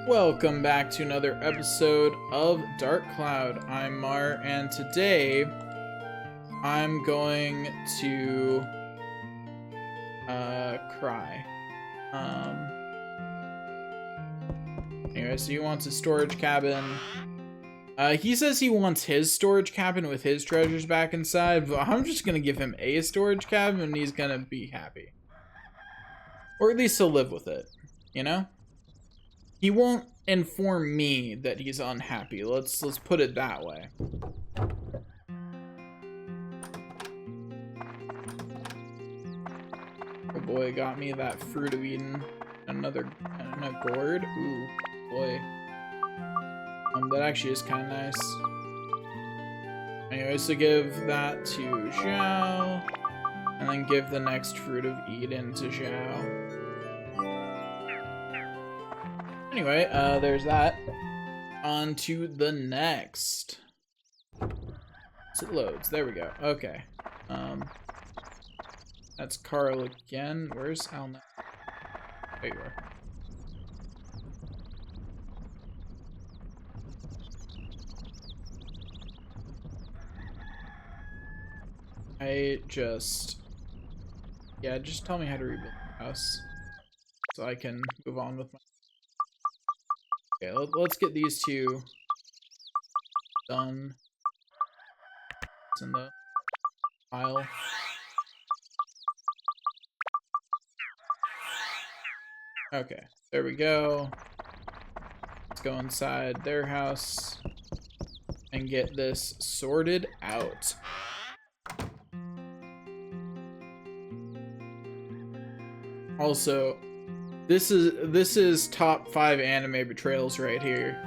Welcome back to another episode of Dark Cloud. I'm Mar, and today I'm going to cry. Anyway, so he wants a storage cabin. He says he wants his storage cabin with his treasures back inside, but I'm just gonna give him a storage cabin and he's gonna be happy. Or at least he'll live with it, you know? He won't inform me that he's unhappy. Let's put it that way. Oh boy, got me that fruit of Eden. Another and a gourd. Ooh, boy. That actually is kind of nice. Anyway, so give that to Zhao, and then give the next fruit of Eden to Zhao. Anyway, there's that. On to the next. So it loads. There we go. Okay. That's Carl again. Where's Al now? There you are. Yeah, just tell me how to rebuild the house so I can move on with my... Okay, let's get these two done. It's in the pile. Okay, there we go. Let's go inside their house and get this sorted out. Also, this is top 5 anime betrayals right here.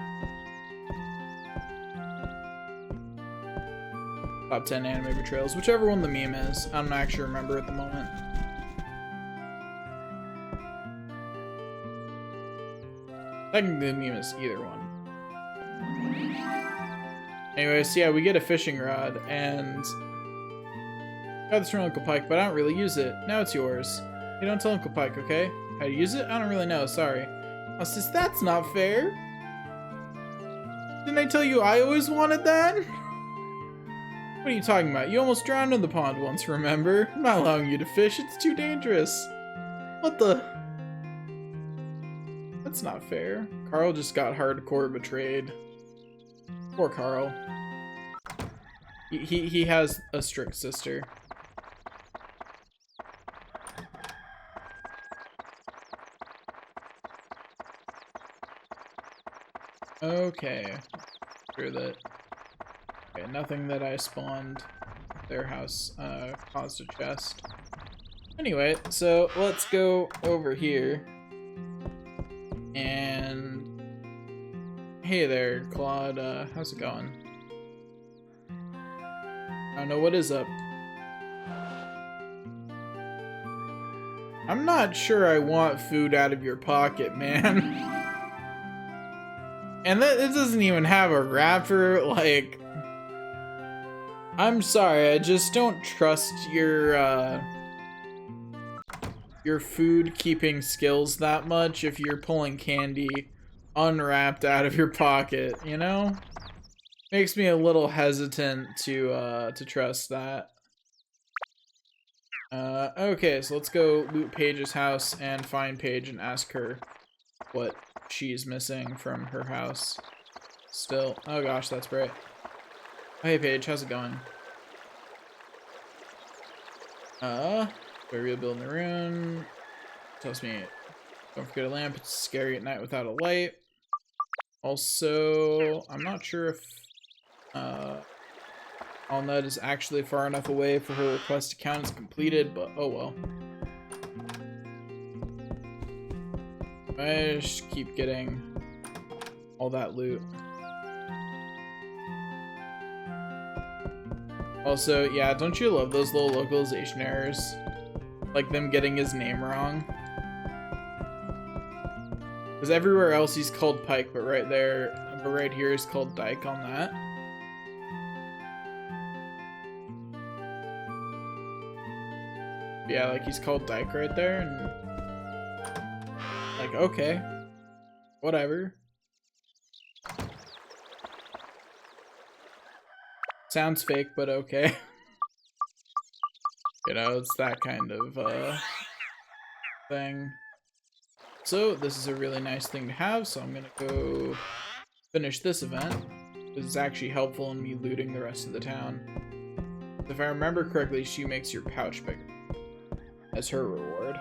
Top 10 anime betrayals, whichever one the meme is. I'm not actually remember at the moment. Technically, the meme is either one. Anyways, yeah, we get a fishing rod, and got this from Uncle Pike, but I don't really use it. Now it's yours. You don't tell Uncle Pike, okay? How to use it? I don't really know, sorry. Oh, sis, that's not fair. Didn't I tell you I always wanted that? What are you talking about? You almost drowned in the pond once, remember? I'm not allowing you to fish, it's too dangerous. What the? That's not fair. Carl just got hardcore betrayed. Poor Carl. He has a strict sister. Okay. Sure that... Okay, nothing that I spawned their house caused a chest. Anyway, so let's go over here. And... Hey there, Claude. How's it going? I don't know, what is up? I'm not sure I want food out of your pocket, man. And it doesn't even have a wrapper, like... I'm sorry, I just don't trust your food keeping skills that much if you're pulling candy unwrapped out of your pocket, you know? Makes me a little hesitant to trust that. Okay, so let's go loot Paige's house and find Paige and ask her what she's missing from her house. Still. Oh gosh, that's bright. Oh, hey Paige, how's it going? We're rebuilding the room. Tells me, don't forget a lamp, it's scary at night without a light. Also, I'm not sure if Alnut is actually far enough away for her request to count as completed, but oh well. I just keep getting all that loot. Also, yeah, don't you love those little localization errors? Like them getting his name wrong? Because everywhere else he's called Pike, but right here is called Dyke on that. Yeah, like he's called Dyke right there, and like, okay, whatever. Sounds fake, but okay. You know, it's that kind of thing. So this is a really nice thing to have, so I'm gonna go finish this event. This is actually helpful in me looting the rest of the town. If I remember correctly, she makes your pouch bigger as her reward.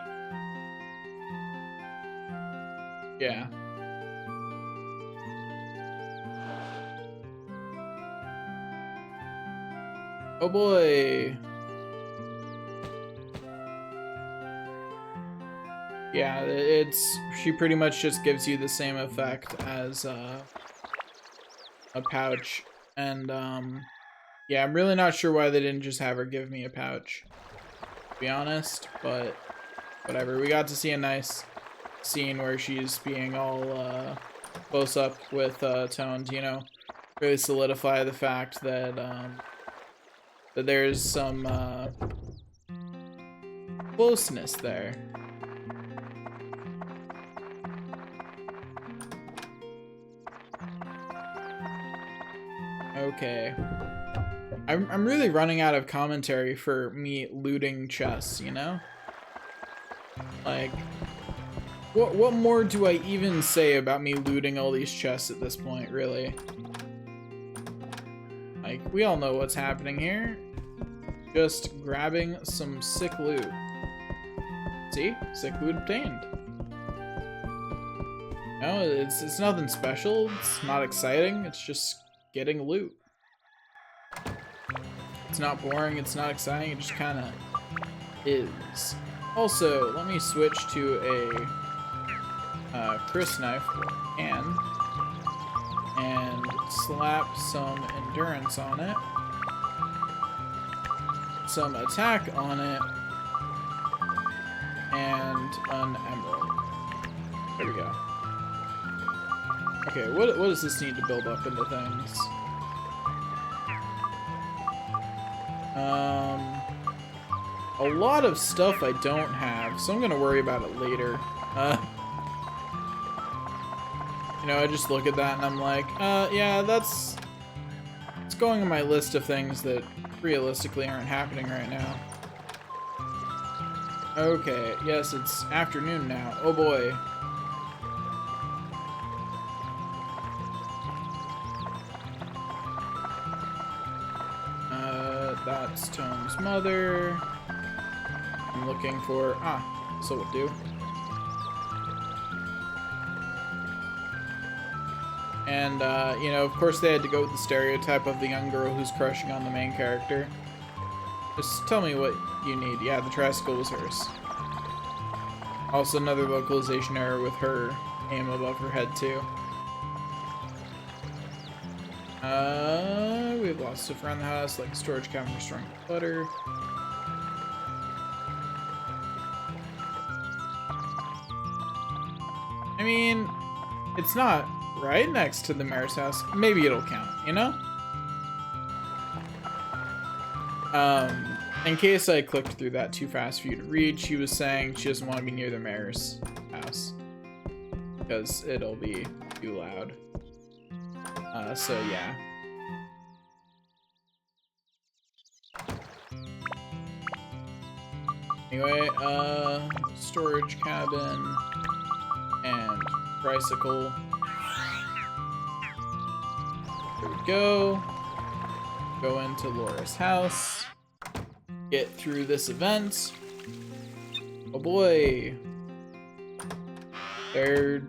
Yeah. Oh boy. Yeah, she pretty much just gives you the same effect as a pouch. And yeah, I'm really not sure why they didn't just have her give me a pouch, to be honest, but whatever. We got to see a nice scene where she's being all close up with Toned, you know, really solidify the fact that that there's some closeness there. Okay. I'm really running out of commentary for me looting chests, you know? Like, what more do I even say about me looting all these chests at this point, really? Like, we all know what's happening here. Just grabbing some sick loot. See? Sick loot obtained. No, it's nothing special. It's not exciting. It's just getting loot. It's not boring, it's not exciting, it just kind of is. Also, let me switch to a Chris knife and slap some endurance on it, some attack on it, and an emerald. There we go. Okay, what does this need to build up into things? A lot of stuff I don't have, so I'm gonna worry about it later. You know, I just look at that and I'm like, yeah, it's going on my list of things that realistically aren't happening right now. Okay, yes, it's afternoon now. Oh boy. That's Tone's mother. I'm looking for... so would do. And, you know, of course they had to go with the stereotype of the young girl who's crushing on the main character. Just tell me what you need. Yeah, the tricycle was hers. Also another localization error with her aim above her head, too. We have lots of stuff around the house, like storage cabinet for storing butter. I mean, it's not right next to the mayor's house. Maybe it'll count, you know? In case I clicked through that too fast for you to read, she was saying she doesn't want to be near the mayor's house because it'll be too loud. So yeah. Anyway, storage cabin and tricycle. There we go. Go into Laura's house. Get through this event. Oh boy. They're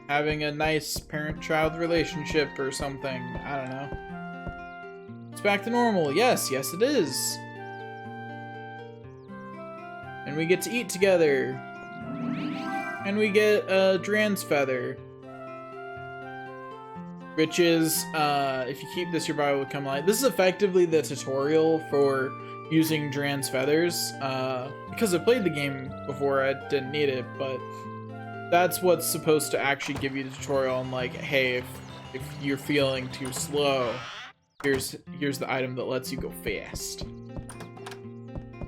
having a nice parent-child relationship or something. I don't know. It's back to normal. Yes, yes it is. And we get to eat together. And we get a Dran's feather. Which is, if you keep this, your body will come alive. This is effectively the tutorial for using Dran's feathers. Because I played the game before, I didn't need it, but that's what's supposed to actually give you the tutorial on, like, hey, if you're feeling too slow, here's the item that lets you go fast.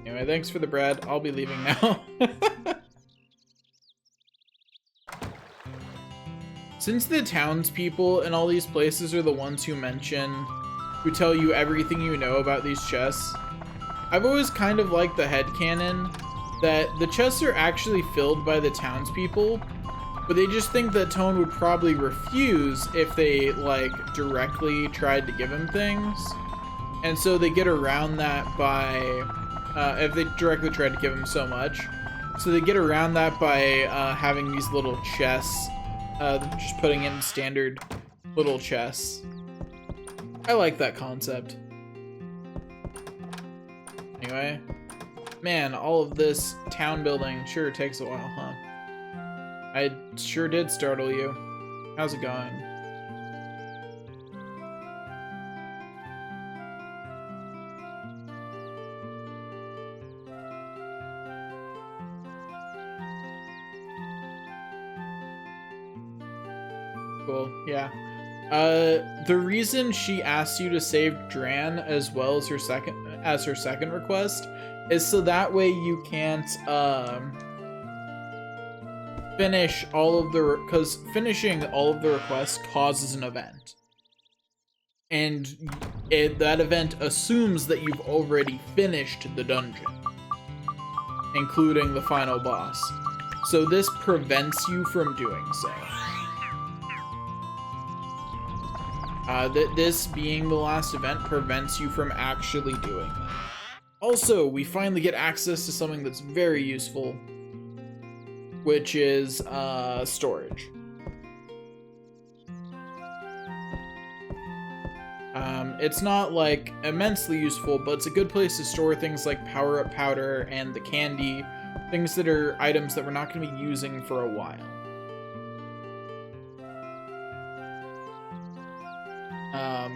Anyway, thanks for the bread. I'll be leaving now. Since the townspeople in all these places are the ones who mention who tell you everything you know about these chests. I've always kind of liked the headcanon that the chests are actually filled by the townspeople, but they just think that Tone would probably refuse if they, like, directly tried to give him things. And so they get around that by, if they directly tried to give him so much. So they get around that by having these little chests, just putting in standard little chests. I like that concept. Anyway, man, all of this town building sure takes a while, huh? I sure did startle you. How's it going? Cool, yeah. The reason she asked you to save Dran as well as her second request is so that way you can't finish all of the because finishing all of the requests causes an event, and that event assumes that you've already finished the dungeon, including the final boss. So this prevents you from doing so. This being the last event prevents you from actually doing that. Also, we finally get access to something that's very useful, which is storage. It's not like immensely useful, but it's a good place to store things like power-up powder and the candy, things that are items that we're not going to be using for a while.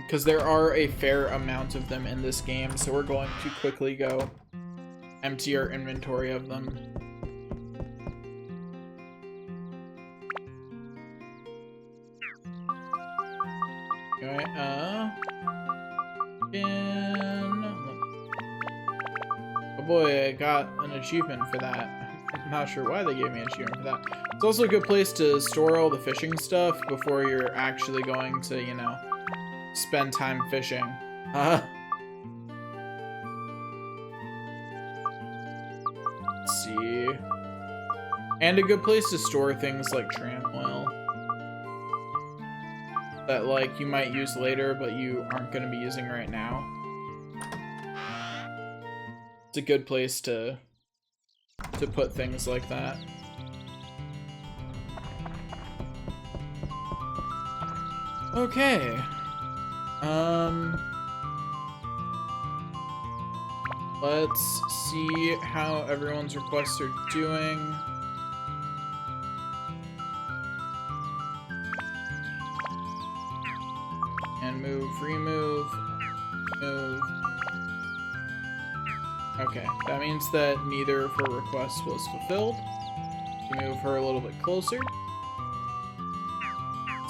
Because there are a fair amount of them in this game, so we're going to quickly go empty our inventory of them. Alright, oh boy, I got an achievement for that. I'm not sure why they gave me an achievement for that. It's also a good place to store all the fishing stuff before you're actually going to, you know, spend time fishing. Let's see. And a good place to store things like tram oil that, like, you might use later, but you aren't going to be using right now. It's a good place to put things like that. Okay. Let's see how everyone's requests are doing. And move, remove, move. Okay, that means that neither of her requests was fulfilled. Move her a little bit closer.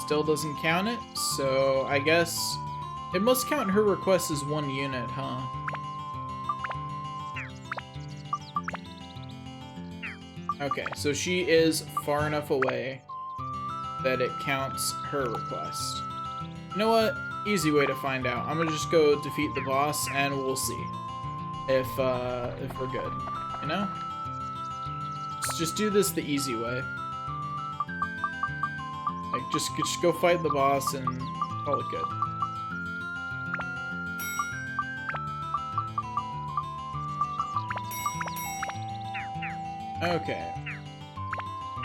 Still doesn't count it, so I guess it must count her request as one unit, huh? Okay, so she is far enough away that it counts her request. You know what? Easy way to find out. I'm gonna just go defeat the boss, and we'll see if we're good. You know? Let's just do this the easy way. Like, just go fight the boss and call it good. Okay.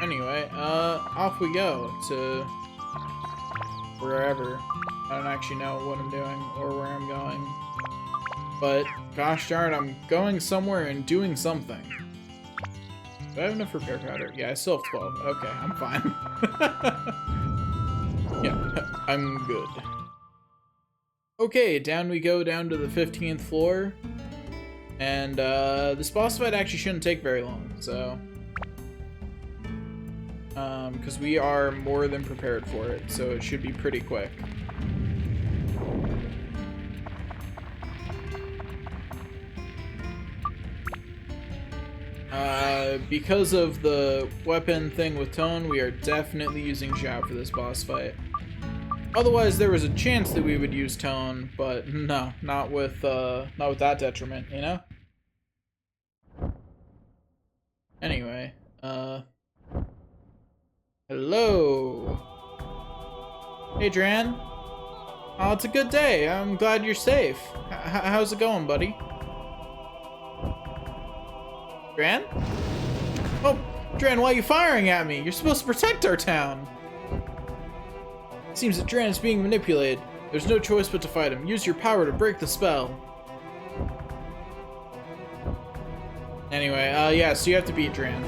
Anyway, off we go to wherever. I don't actually know what I'm doing or where I'm going. But, gosh darn, I'm going somewhere and doing something. Do I have enough repair powder? Yeah, I still have 12. Okay, I'm fine. Yeah, I'm good. Okay, down we go, down to the 15th floor. And, this boss fight actually shouldn't take very long, so... because we are more than prepared for it, so it should be pretty quick. Because of the weapon thing with Tone, we are definitely using Xiao for this boss fight. Otherwise, there was a chance that we would use tone, but no, not with that detriment, you know? Anyway, hello. Hey, Dran. Oh, it's a good day. I'm glad you're safe. How's it going, buddy? Dran? Oh, Dran, why are you firing at me? You're supposed to protect our town. It seems that Dran is being manipulated. There's no choice but to fight him. Use your power to break the spell. Anyway, yeah, so you have to beat Dran.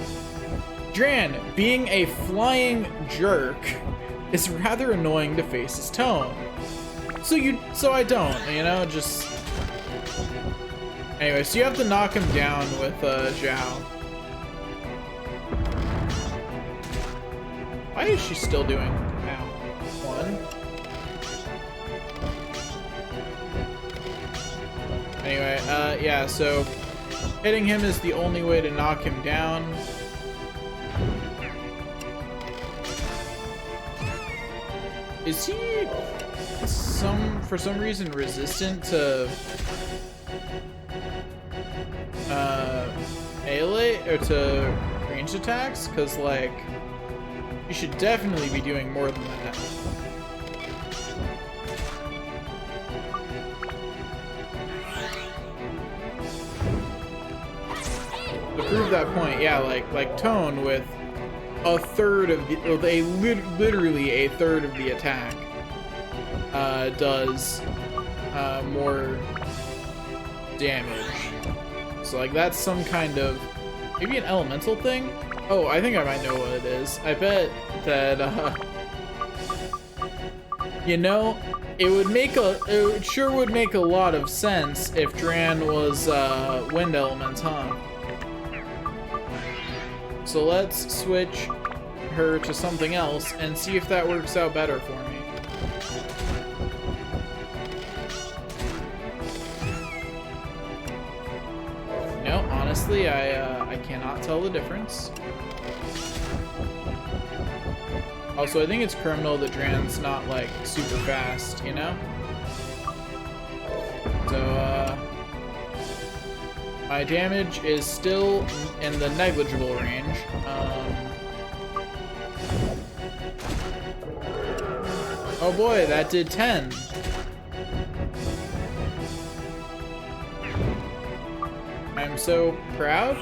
Dran, being a flying jerk, is rather annoying to face his tone. So I don't, you know, just... Anyway, so you have to knock him down with, Zhao. Why is she still doing... Ow. One. Anyway, yeah, so... Hitting him is the only way to knock him down. Is he for some reason resistant to melee or to ranged attacks? Because like you should definitely be doing more than that. To prove that point, yeah, like Tone with a third of the, literally a third of the attack, does more damage. So like that's some kind of, maybe an elemental thing? Oh, I think I might know what it is. I bet that, you know, it sure would make a lot of sense if Dran was, wind elements, huh? So let's switch her to something else and see if that works out better for me. No, honestly, I cannot tell the difference. Also, I think it's criminal that Dran's not, like, super fast, you know? So, my damage is still in the negligible range. Oh boy, that did 10. I'm so proud.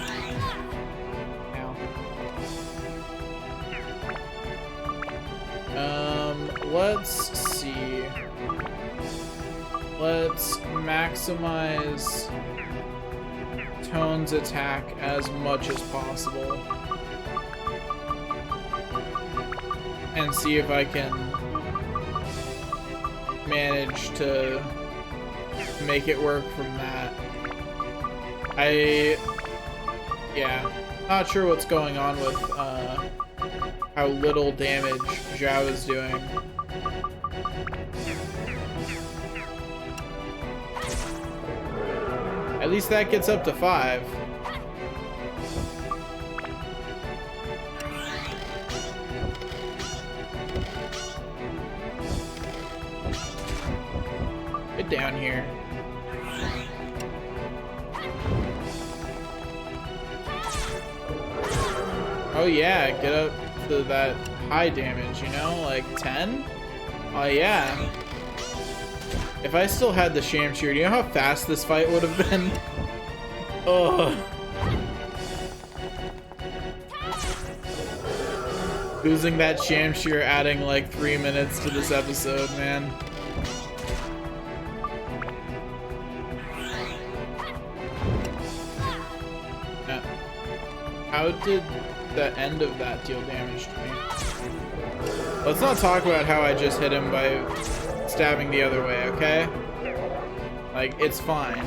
Let's see. Let's maximize Tone's attack as much as possible. And see if I can manage to make it work from that. Yeah, not sure what's going on with how little damage Zhao is doing. At least that gets up to 5. Get down here. Oh yeah, get up to that high damage, you know? Like 10? Oh yeah. If I still had the Shamshir, do you know how fast this fight would have been? Ugh. Losing that Shamshir adding like 3 minutes to this episode, man. How did the end of that deal damage to me? Let's not talk about how I just hit him by stabbing the other way, okay? Like, it's fine.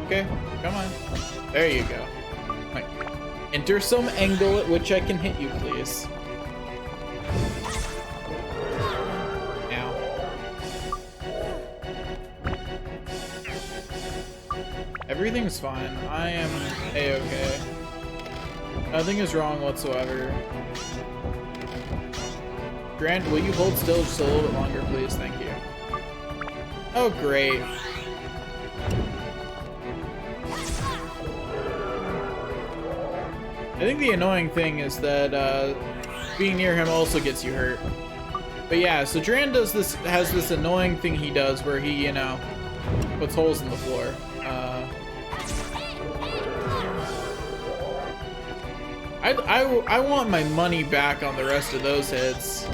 Okay, come on. There you go. Like, enter some angle at which I can hit you, please. Now. Everything's fine. I am A-okay. Nothing is wrong whatsoever. Grant, will you hold still just a little bit longer, please? Thank you. Oh, great. I think the annoying thing is that being near him also gets you hurt. But yeah, so Duran has this annoying thing he does where he, you know, puts holes in the floor. I want my money back on the rest of those hits.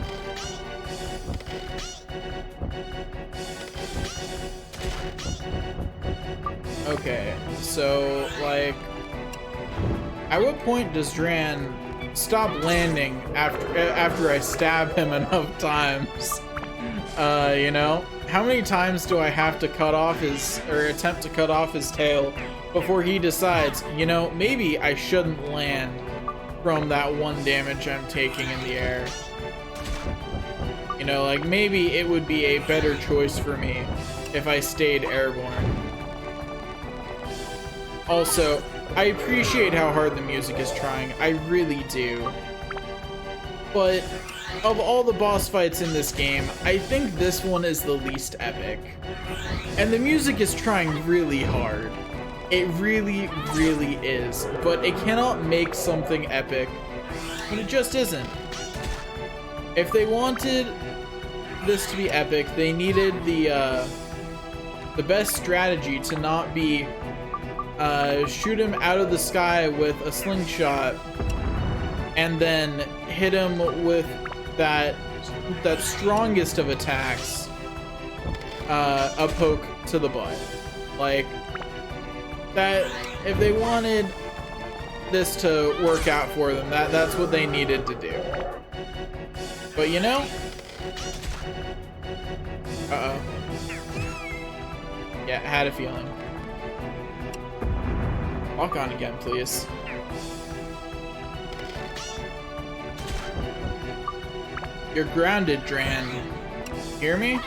Okay, so, like, at what point does Dran stop landing after I stab him enough times? You know? How many times do I have to cut off his, or attempt to cut off his tail before he decides, you know, maybe I shouldn't land from that one damage I'm taking in the air? You know, like, maybe it would be a better choice for me if I stayed airborne. Also, I appreciate how hard the music is trying. I really do. But of all the boss fights in this game, I think this one is the least epic. And the music is trying really hard. It really, really is. But it cannot make something epic when it just isn't. If they wanted this to be epic, they needed the best strategy to not be shoot him out of the sky with a slingshot and then hit him with that strongest of attacks, a poke to the butt. Like, that, if they wanted this to work out for them, that's what they needed to do. But you know, yeah, had a feeling. Walk on again, please. You're grounded, Dran. Hear me?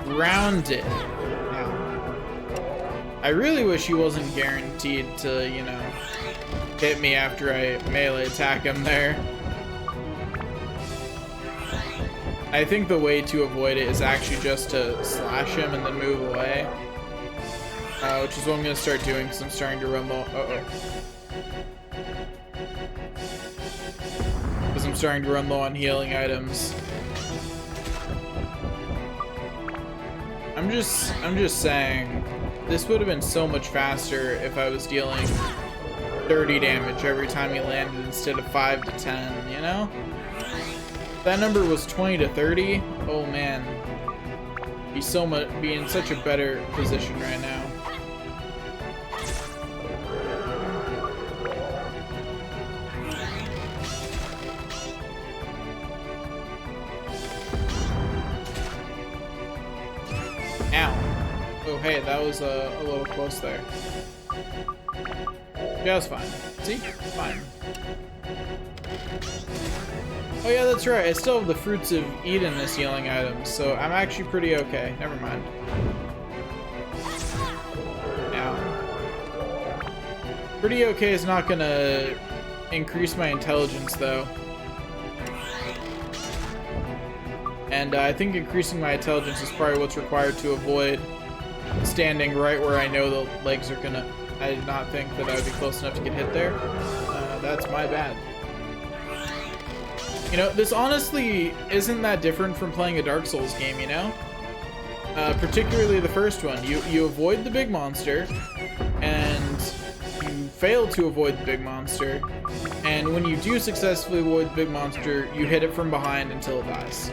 Grounded. Now, I really wish he wasn't guaranteed to, you know, hit me after I melee attack him there. I think the way to avoid it is actually just to slash him and then move away. Which is what I'm going to start doing because I'm starting to run low. Because I'm starting to run low on healing items. I'm just saying, this would have been so much faster if I was dealing 30 damage every time he landed instead of 5 to 10, you know? If that number was 20 to 30, oh man. Be in such a better position right now. Oh, hey, that was a little close there. Yeah, it's fine. See? Fine. Oh yeah, that's right. I still have the Fruits of Eden as healing items, so I'm actually pretty okay. Never mind. Now. Pretty okay is not gonna increase my intelligence, though. And I think increasing my intelligence is probably what's required to avoid standing right where I know the legs are gonna... I did not think that I would be close enough to get hit there. That's my bad. You know, this honestly isn't that different from playing a Dark Souls game, you know? Particularly the first one. You avoid the big monster, and you fail to avoid the big monster, and when you do successfully avoid the big monster, you hit it from behind until it dies.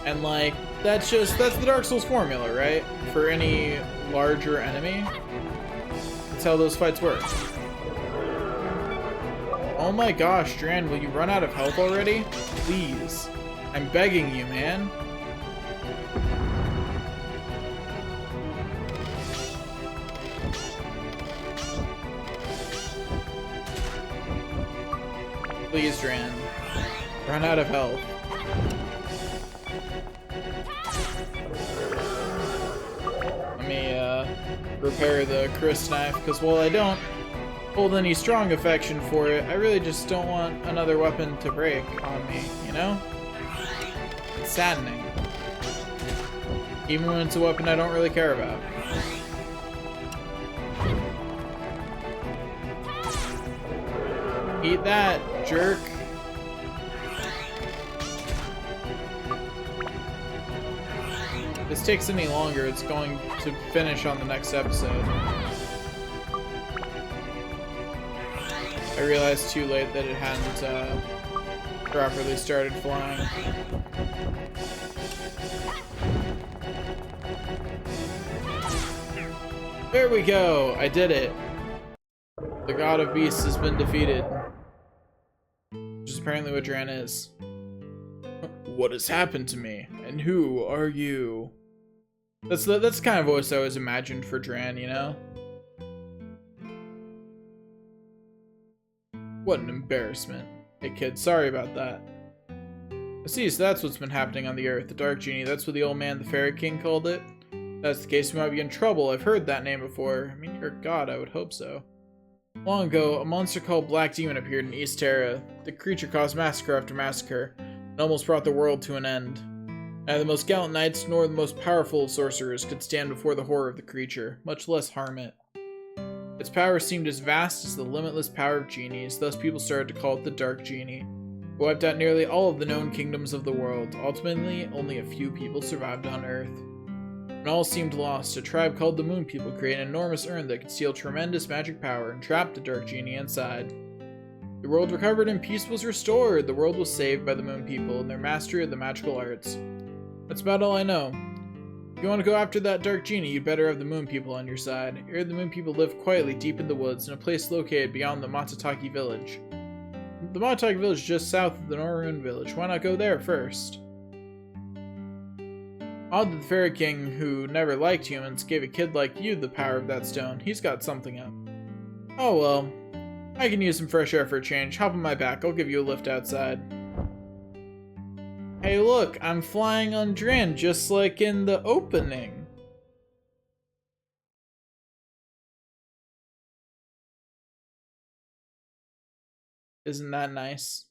And like, that's the Dark Souls formula, right? For any larger enemy. That's how those fights work. Oh my gosh, Dran, will you run out of health already? Please. I'm begging you, man. Please, Dran. Run out of health. repair the Chris knife, because while I don't hold any strong affection for it, I really just don't want another weapon to break on me, you know? It's saddening. Even when it's a weapon I don't really care about. Eat that, jerk. If this takes any longer, it's going to finish on the next episode. I realized too late that it hadn't properly started flying. There we go! I did it! The god of beasts has been defeated. Which is apparently what Dran is. What has happened to me? And who are you? That's the kind of voice I always imagined for Dran, you know? What an embarrassment. Hey kid, sorry about that. I see, so that's what's been happening on the Earth. The Dark Genie, that's what the old man, the Fairy King, called it? If that's the case, we might be in trouble. I've heard that name before. I mean, you're a god, I would hope so. Long ago, a monster called Black Demon appeared in East Terra. The creature caused massacre after massacre, and almost brought the world to an end. Neither the most gallant knights nor the most powerful of sorcerers could stand before the horror of the creature, much less harm it. Its power seemed as vast as the limitless power of genies, thus people started to call it the Dark Genie. It wiped out nearly all of the known kingdoms of the world. Ultimately, only a few people survived on Earth. When all seemed lost, a tribe called the Moon People created an enormous urn that could steal tremendous magic power and trapped the Dark Genie inside. The world recovered and peace was restored. The world was saved by the Moon People and their mastery of the magical arts. That's about all I know. If you want to go after that Dark Genie, you'd better have the Moon People on your side. Here the Moon People live quietly deep in the woods in a place located beyond the Matataki village. The Matataki village is just south of the Norun village. Why not go there first? Odd that the Fairy King, who never liked humans, gave a kid like you the power of that stone. He's got something up. Oh well. I can use some fresh air for a change. Hop on my back. I'll give you a lift outside. Hey look, I'm flying on Dran just like in the opening. Isn't that nice?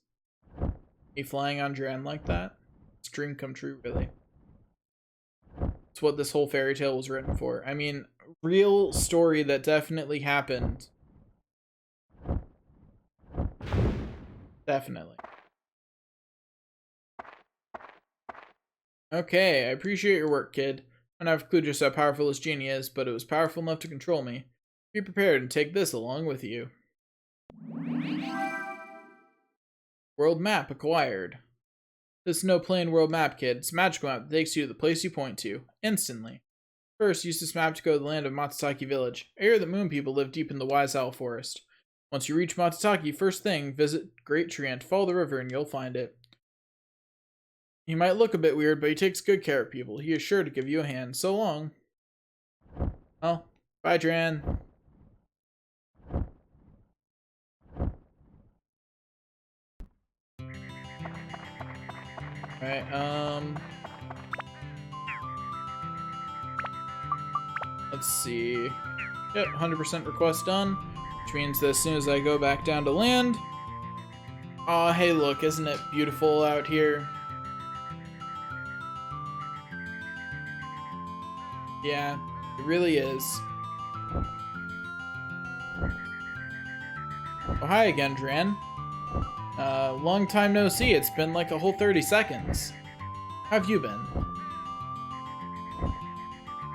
Me flying on Dran like that? It's a dream come true, really. It's what this whole fairy tale was written for. I mean, real story that definitely happened. Definitely. Okay, I appreciate your work, kid. I don't have a clue just how powerful this genie is, but it was powerful enough to control me. Be prepared and take this along with you. World map acquired. This is no plain world map, kid. It's a magical map that takes you to the place you point to, instantly. First, use this map to go to the land of Matataki village. I hear that Moon People live deep in the Wise Owl Forest. Once you reach Matataki, first thing, visit Great Treant, follow the river, and you'll find it. He might look a bit weird, but he takes good care of people. He is sure to give you a hand. So long. Well, bye, Dran. Alright, let's see. Yep, 100% request done. Which means that as soon as I go back down to land... Aw, hey look, isn't it beautiful out here? Yeah, it really is. Oh, hi again, Dran. Long time no see. It's been like a whole 30 seconds. How have you been?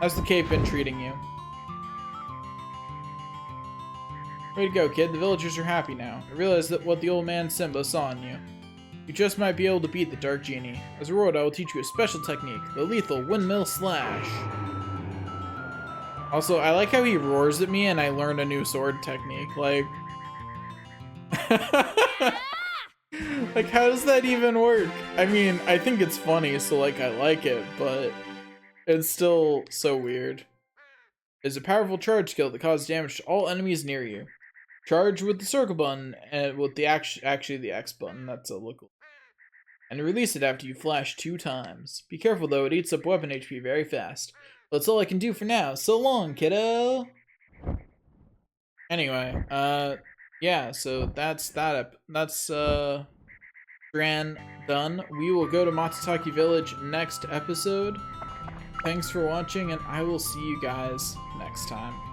How's the cape been treating you? Way to go, kid. The villagers are happy now. I realize that what the old man Simba saw in you. You just might be able to beat the Dark Genie. As a reward, I will teach you a special technique, the lethal windmill slash. Also, I like how he roars at me and I learned a new sword technique. Like... like, how does that even work? I mean, I think it's funny, so, like, I like it, but it's still so weird. It's a powerful charge skill that causes damage to all enemies near you. Charge with the circle button, and with the actually the X button, that's a look. And release it after you flash 2 times. Be careful though, it eats up weapon HP very fast. That's all I can do for now. So long, kiddo! Anyway, yeah, so that's that. That's, Dran done. We will go to Matsutake Village next episode. Thanks for watching, and I will see you guys next time.